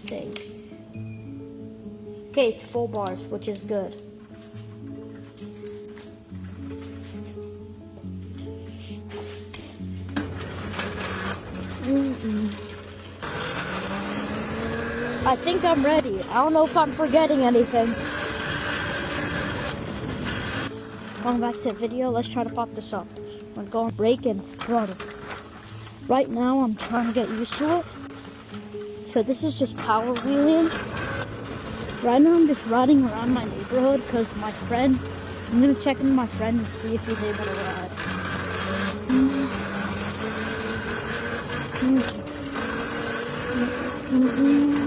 thing. Okay, it's full bars, which is good. I think I'm ready. I don't know if I'm forgetting anything. Going back to the video, let's try to pop this up. I'm going brake and throttle. Right now, I'm trying to get used to it. So this is just power wheeling. Right now, I'm just riding around my neighborhood because my friend, I'm gonna check in with my friend and see if he's able to ride.